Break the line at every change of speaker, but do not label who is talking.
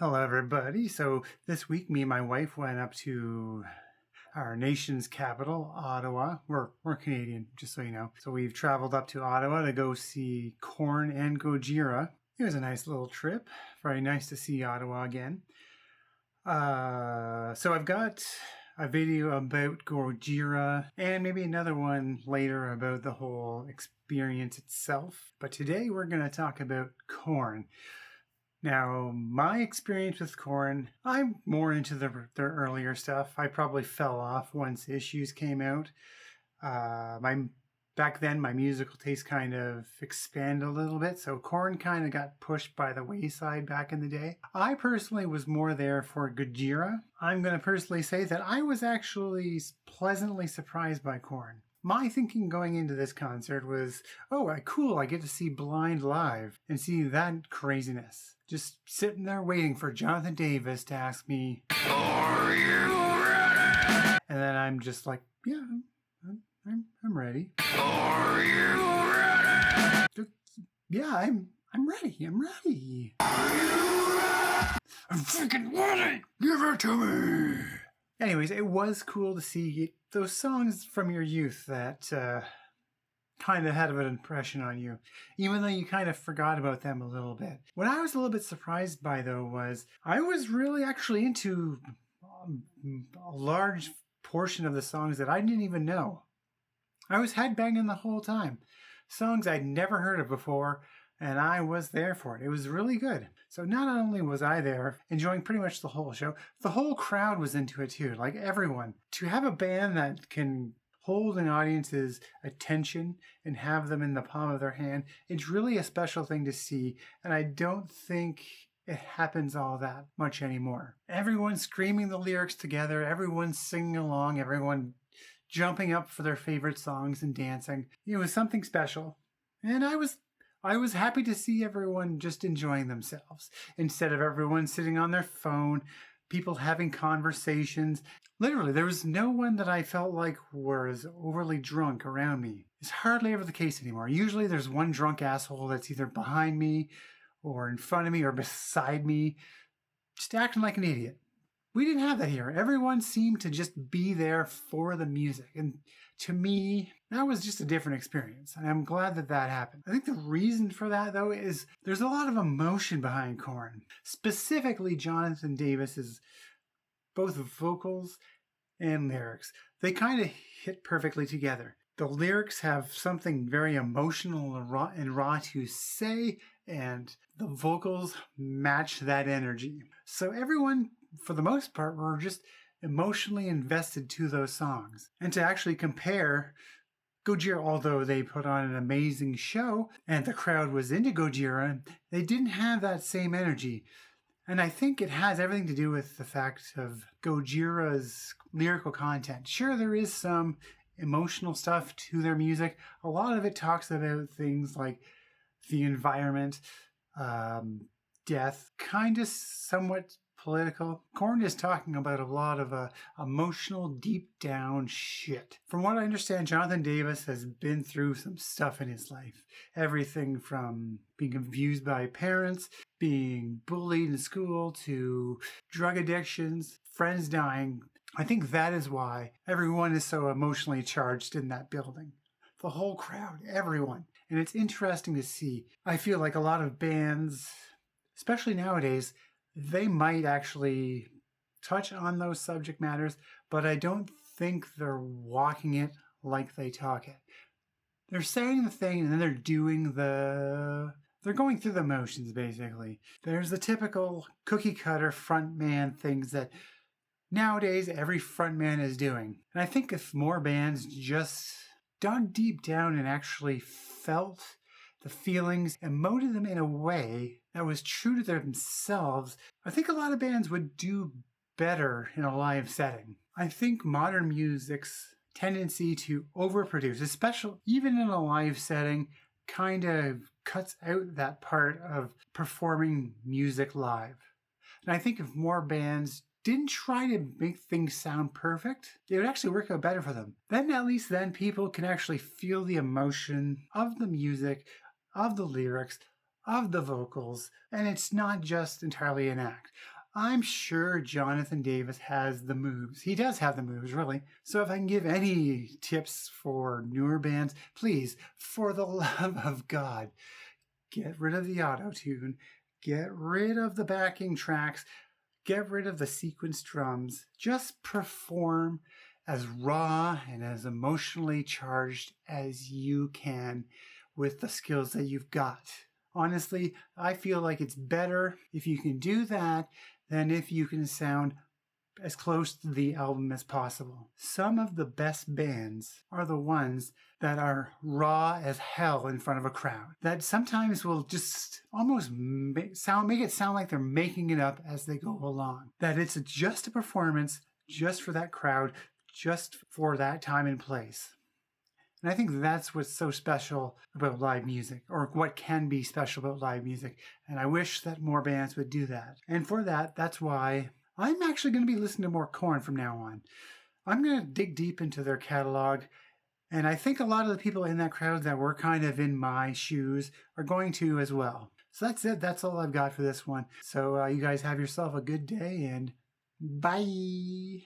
Hello, everybody. So this week, me and my wife went up to our nation's capital, Ottawa. We're Canadian, just so you know. So we've traveled up to Ottawa to go see Korn and Gojira. It was a nice little trip. Very nice to see Ottawa again. So I've got a video about Gojira and maybe another one later about the whole experience itself. But today we're going to talk about Korn. Now, my experience with Korn, I'm more into their earlier stuff. I probably fell off once Issues came out. Back then, my musical taste kind of expanded a little bit, so Korn kind of got pushed by the wayside back in the day. I personally was more there for Gojira. I'm going to personally say that I was actually pleasantly surprised by Korn. My thinking going into this concert was, cool, I get to see Blind live and see that craziness. Just sitting there waiting for Jonathan Davis to ask me, "Are you ready?" And then I'm just like, yeah, I'm ready. Are you ready? Yeah, I'm ready. I'm ready. Are you ready? I'm freaking ready. Give it to me. Anyways, it was cool to see those songs from your youth that kind of had an impression on you, even though you kind of forgot about them a little bit. What I was a little bit surprised by, though, was I was really actually into a large portion of the songs that I didn't even know. I was headbanging the whole time. Songs I'd never heard of before, and I was there for it. It was really good. So not only was I there enjoying pretty much the whole show, the whole crowd was into it too, like everyone. To have a band that can hold an audience's attention and have them in the palm of their hand, it's really a special thing to see, and I don't think it happens all that much anymore. Everyone screaming the lyrics together, everyone singing along, everyone jumping up for their favorite songs and dancing. It was something special, and I was happy to see everyone just enjoying themselves instead of everyone sitting on their phone, people having conversations. Literally, there was no one that I felt like was overly drunk around me. It's hardly ever the case anymore. Usually there's one drunk asshole that's either behind me or in front of me or beside me, just acting like an idiot. We didn't have that here. Everyone seemed to just be there for the music. And to me, that was just a different experience. And I'm glad that that happened. I think the reason for that, though, is there's a lot of emotion behind Korn. Specifically, Jonathan Davis's both vocals and lyrics. They kind of hit perfectly together. The lyrics have something very emotional and raw to say, and the vocals match that energy. So everyone, for the most part, were just emotionally invested to those songs. And to actually compare Gojira, although they put on an amazing show and the crowd was into Gojira, they didn't have that same energy. And I think it has everything to do with the fact of Gojira's lyrical content. Sure, there is some emotional stuff to their music. A lot of it talks about things like the environment, death, kind of somewhat political. Korn is talking about a lot of emotional, deep down shit. From what I understand, Jonathan Davis has been through some stuff in his life. Everything from being confused by parents, being bullied in school, to drug addictions, friends dying. I think that is why everyone is so emotionally charged in that building. The whole crowd, everyone. And it's interesting to see. I feel like a lot of bands, especially nowadays, they might actually touch on those subject matters, but I don't think they're walking it like they talk it. They're saying the thing and then they're going through the motions, basically. There's the typical cookie cutter frontman things that nowadays every frontman is doing. And I think if more bands just dug deep down and actually felt the feelings, emoted them in a way that was true to themselves, I think a lot of bands would do better in a live setting. I think modern music's tendency to overproduce, especially even in a live setting, kind of cuts out that part of performing music live. And I think if more bands didn't try to make things sound perfect, it would actually work out better for them. Then at least then people can actually feel the emotion of the music, of the lyrics, of the vocals, and it's not just entirely an act. I'm sure Jonathan Davis has the moves. He does have the moves, really. So if I can give any tips for newer bands, please, for the love of God, get rid of the auto-tune, get rid of the backing tracks, get rid of the sequence drums. Just perform as raw and as emotionally charged as you can with the skills that you've got. Honestly, I feel like it's better if you can do that than if you can sound as close to the album as possible. Some of the best bands are the ones that are raw as hell in front of a crowd, that sometimes will just almost make it sound like they're making it up as they go along, that it's just a performance just for that crowd, just for that time and place. And I think that's what's so special about live music, or what can be special about live music. And I wish that more bands would do that. And for that, that's why I'm actually going to be listening to more Korn from now on. I'm going to dig deep into their catalog. And I think a lot of the people in that crowd that were kind of in my shoes are going to as well. So that's it. That's all I've got for this one. So you guys have yourself a good day, and bye.